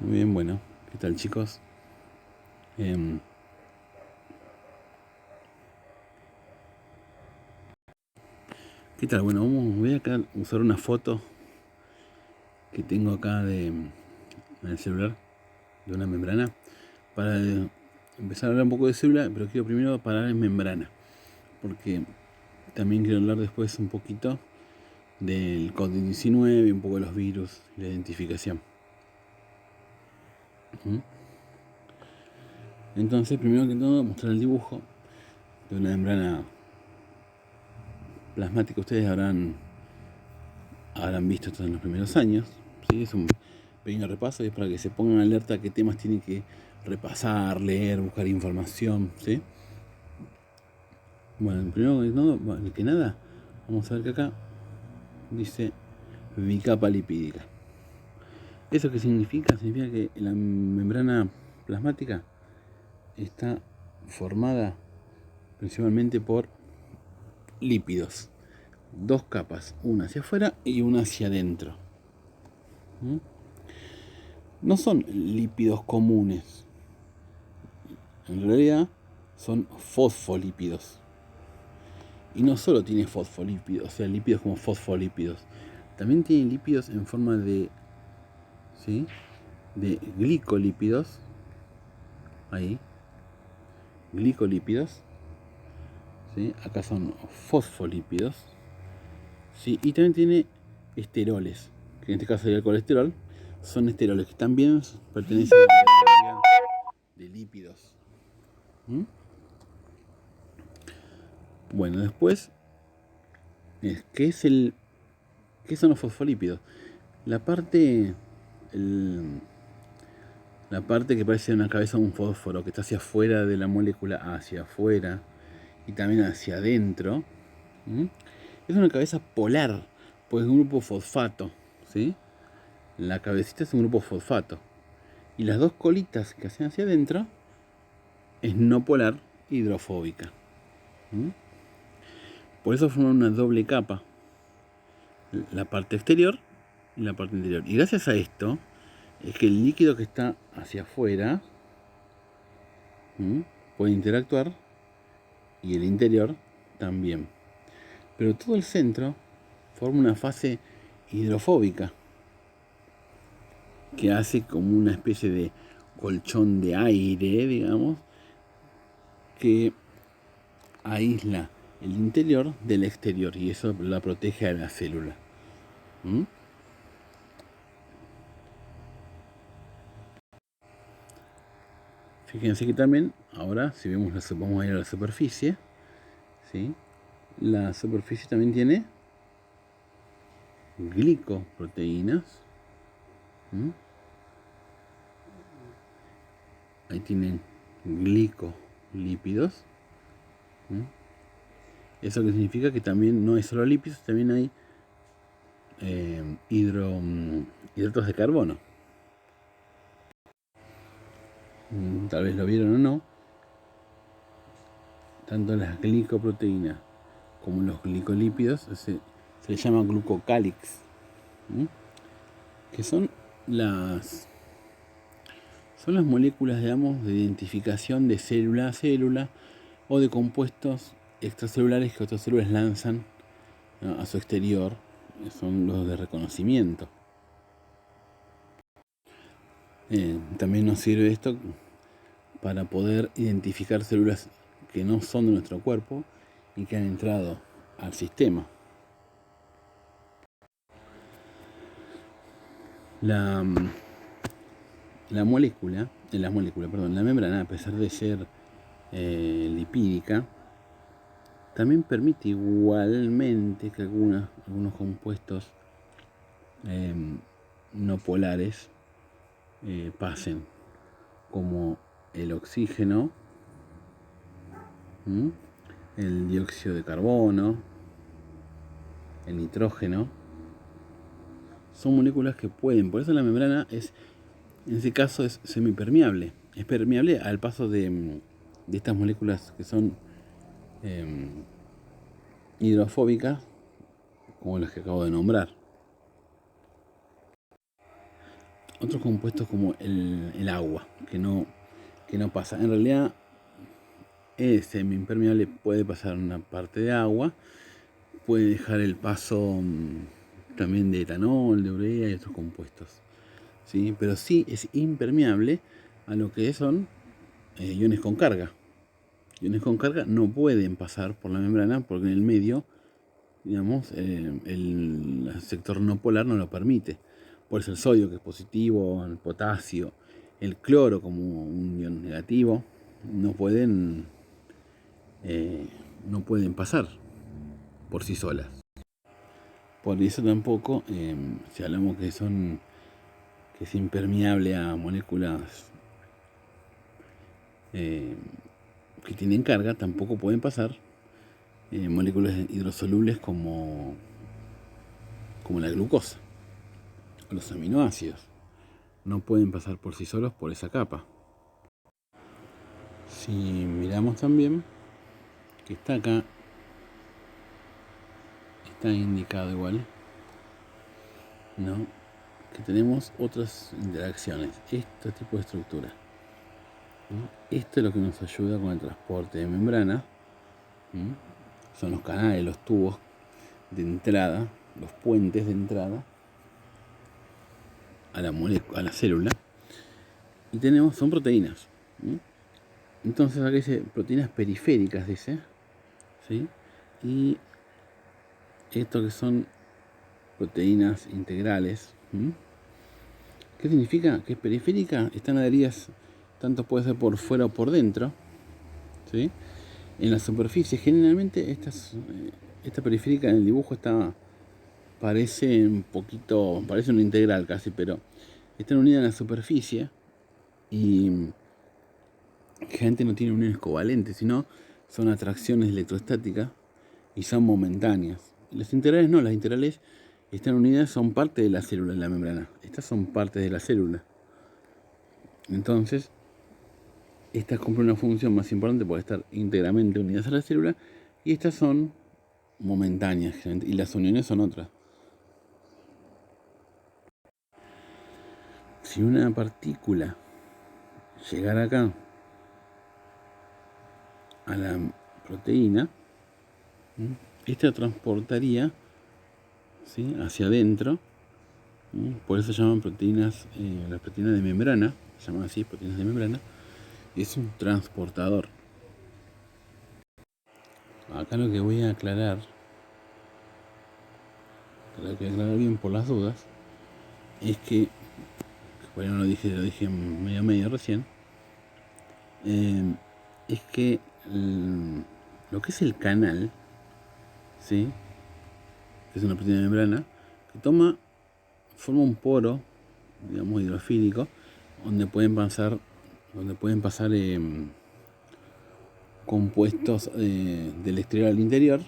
Muy bien, bueno, ¿qué tal, chicos? Em, ¿Qué tal? Bueno, voy acá a usar una foto que tengo acá en el celular de una membrana para empezar a hablar un poco de célula, pero quiero primero parar en membrana, porque también quiero hablar después un poquito del COVID-19 y un poco de los virus y la identificación. ¿Mm? Entonces, primero que todo, mostrar el dibujo de una membrana plasmática. Ustedes habrán visto esto en los primeros años. ¿Sí? Es un pequeño repaso y es para que se pongan alerta a qué temas tienen que repasar, leer, buscar información. ¿Sí? Bueno, primero que nada, vamos a ver que acá dice bicapa lipídica. ¿Eso qué significa? Significa que la membrana plasmática está formada principalmente por lípidos. Dos capas, una hacia afuera y una hacia adentro. ¿Mm? No son lípidos comunes, en realidad son fosfolípidos. Y no solo tiene fosfolípidos, o sea, lípidos como fosfolípidos, también tiene lípidos en forma de, ¿sí?, de glicolípidos. Ahí, glicolípidos. ¿Sí? Acá son fosfolípidos. ¿Sí? Y también tiene esteroles, que en este caso sería el colesterol. Son esteroles que también pertenecen a la categoría de lípidos. ¿Mm? Bueno, después, ¿qué son los fosfolípidos? La parte, la parte que parece una cabeza de un fósforo, que está hacia afuera de la molécula, hacia afuera y también hacia adentro, ¿sí?, es una cabeza polar, pues es un grupo fosfato, ¿sí? La cabecita es un grupo fosfato. Y las dos colitas que hacen hacia adentro es no polar hidrofóbica. ¿Mm? Por eso forman una doble capa, la parte exterior y la parte interior. Y gracias a esto es que el líquido que está hacia afuera, ¿sí?, puede interactuar, y el interior también. Pero todo el centro forma una fase hidrofóbica que hace como una especie de colchón de aire, digamos, que aísla el interior del exterior y eso la protege a la célula. ¿Mm? Fíjense que también, ahora, si vemos vamos a ir a la superficie, ¿sí?, la superficie también tiene glicoproteínas. ¿Mm? Ahí tienen glicolípidos. ¿Mm? Eso que significa que también no hay solo lípidos, también hay hidratos de carbono. Tal vez lo vieron o no. Tanto las glicoproteínas como los glicolípidos se les llama glucocálix, ¿sí?, que son las moléculas, digamos, de identificación de célula a célula o de compuestos extracelulares que otras células lanzan, ¿no?, a su exterior. Son los de reconocimiento. También nos sirve esto para poder identificar células que no son de nuestro cuerpo y que han entrado al sistema. La molécula, la membrana, a pesar de ser lipídica, también permite igualmente que algunos compuestos no polares pasen, como el oxígeno, el dióxido de carbono, el nitrógeno. Son moléculas que pueden, por eso la membrana en ese caso es semipermeable. Es permeable al paso de estas moléculas que son hidrofóbicas, como las que acabo de nombrar. otros compuestos como el agua, que no pasa. En realidad, es semi-impermeable, puede pasar una parte de agua, puede dejar el paso también de etanol, de urea y otros compuestos, ¿sí? Pero sí es impermeable a lo que son iones con carga. Iones con carga no pueden pasar por la membrana porque en el medio, digamos, el sector no polar no lo permite. Por eso el sodio, que es positivo, el potasio, el cloro como un ion negativo, no pueden pasar por sí solas. Por eso tampoco, si hablamos que es impermeable a moléculas que tienen carga, tampoco pueden pasar moléculas hidrosolubles como la glucosa o los aminoácidos. No pueden pasar por sí solos por esa capa. Si miramos también, que está acá, está indicado igual, ¿no? Que tenemos otras interacciones, este tipo de estructura, ¿no? Esto es lo que nos ayuda con el transporte de membrana, ¿no? Son los canales, los tubos de entrada, los puentes de entrada a la célula. Y son proteínas, ¿no? Entonces acá dice proteínas periféricas, dice, ¿sí? Y esto que son proteínas integrales, ¿sí? ¿Qué significa? Que es periférica, están adheridas, tanto puede ser por fuera o por dentro, ¿sí? En la superficie, generalmente esta periférica en el dibujo parece una integral casi, pero están unidas en la superficie y generalmente no tienen uniones covalentes, sino son atracciones electrostáticas y son momentáneas. Las integrales no, las integrales están unidas, son parte de la célula, de la membrana. Estas son partes de la célula. Entonces, estas cumplen una función más importante por estar íntegramente unidas a la célula, y estas son momentáneas, y las uniones son otras. Si una partícula llegara acá a la proteína, esta transportaría, ¿sí?, hacia adentro. Por eso se llaman proteínas, las proteínas de membrana, se llaman así, proteínas de membrana. Es un transportador. Acá lo que voy a aclarar bien por las dudas, es que por ahí no lo dije medio recién, es que lo que es el canal, ¿sí?, que es una proteína de membrana, que forma un poro, digamos, hidrofílico, donde pueden pasar compuestos del exterior al interior,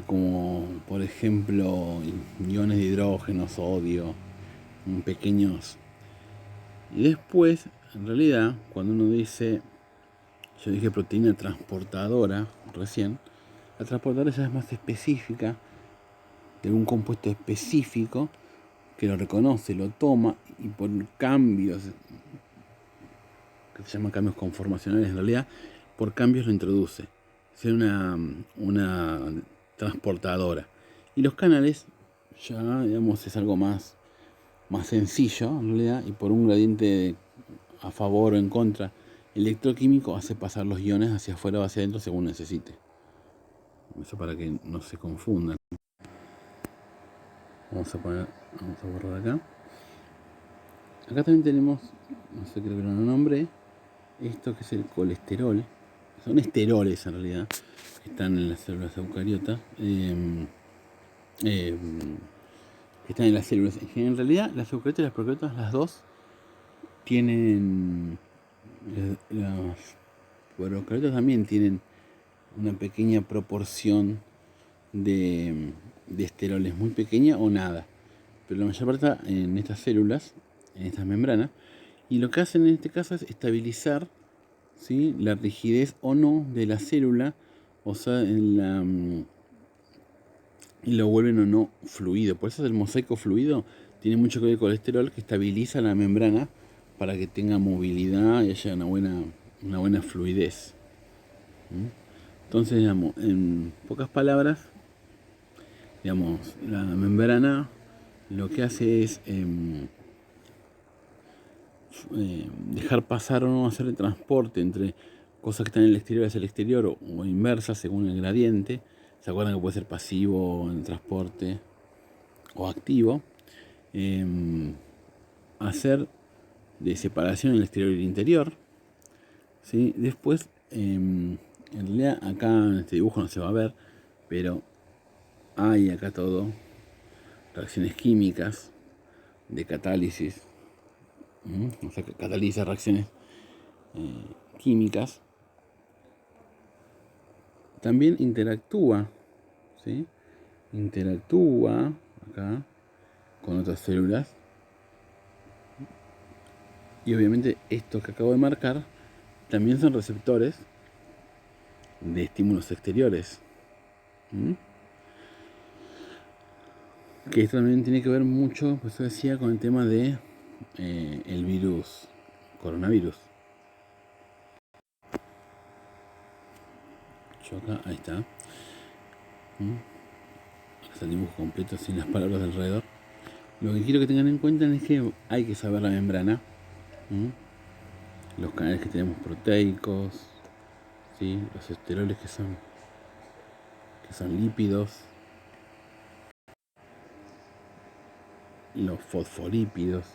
como por ejemplo iones de hidrógeno, sodio, pequeños. Y después, en realidad, cuando uno dice, yo dije proteína transportadora recién, la transportadora ya es más específica, de un compuesto específico que lo reconoce, lo toma, y por cambios, que se llaman cambios conformacionales en realidad, por cambios lo introduce. Es una transportadora. Y los canales ya, digamos, es algo más sencillo en realidad, y por un gradiente a favor o en contra electroquímico hace pasar los iones hacia afuera o hacia adentro según necesite. Eso para que no se confundan. Vamos a borrar acá. Acá también tenemos, no sé, creo que no lo nombré, esto que es el colesterol. Son esteroles en realidad, que están en las células eucariotas. Que están en las células. En realidad, las eucariotas y las procariotas, las dos, tienen. Las procariotas también tienen una pequeña proporción de esteroles, muy pequeña o nada. Pero la mayor parte en estas células, en estas membranas. Y lo que hacen en este caso es estabilizar, ¿sí?, la rigidez o no de la célula, o sea, y lo vuelven o no fluido. Por eso el mosaico fluido tiene mucho que ver con el colesterol, que estabiliza la membrana para que tenga movilidad y haya una buena fluidez. Entonces, digamos, en pocas palabras, digamos, la membrana lo que hace es dejar pasar o no hacer el transporte entre cosas que están en el exterior hacia el exterior o inversa según el gradiente. ¿Se acuerdan que puede ser pasivo en el transporte o activo? Hacer de separación en el exterior y el interior. ¿Sí? Después, en realidad acá en este dibujo no se va a ver, pero hay acá todo, reacciones químicas de catálisis, o sea, que cataliza reacciones químicas. También interactúa, ¿sí? Interactúa acá con otras células. Y obviamente estos que acabo de marcar también son receptores de estímulos exteriores. Que esto también tiene que ver mucho, pues yo decía, con el tema de el virus, coronavirus. Yo acá, ahí está. Acá está el dibujo completo sin las palabras de alrededor. Lo que quiero que tengan en cuenta es que hay que saber la membrana, los canales que tenemos proteicos, ¿sí? Los esteroles que son lípidos, los fosfolípidos,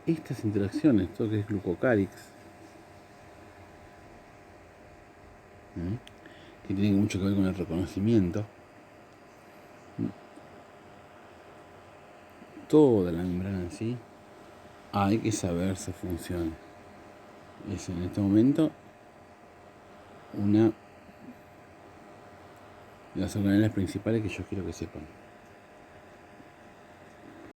estas interacciones, todo que es glucocálix, que tienen mucho que ver con el reconocimiento. Toda la membrana en sí hay que saber su función. Es en este momento una de las organelas principales que yo quiero que sepan.